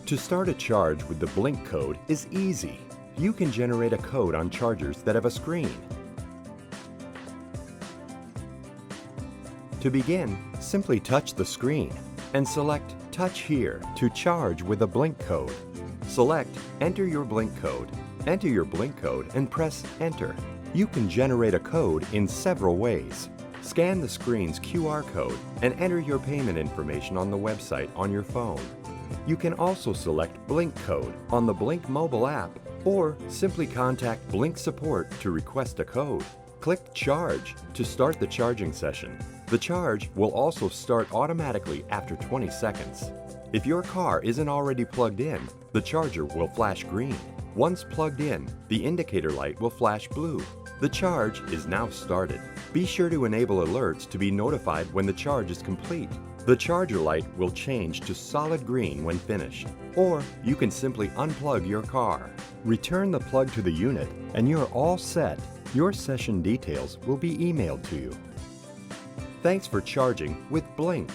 To start a charge with the Blink code is easy. You can generate a code on chargers that have a screen. To begin, simply touch the screen and select Touch Here to charge with a Blink code. Select Enter your Blink code. Enter your Blink code and press Enter. You can generate a code in several ways. Scan the screen's QR code and enter your payment information on the website on your phone. You can also select Blink code on the Blink mobile app or simply contact Blink support to request a code. Click Charge to start the charging session. The charge will also start automatically after 20 seconds. If your car isn't already plugged in, the charger will flash green. Once plugged in, the indicator light will flash blue. The charge is now started. Be sure to enable alerts to be notified when the charge is complete. The charger light will change to solid green when finished, or you can simply unplug your car. Return the plug to the unit and you're all set. Your session details will be emailed to you. Thanks for charging with Blink.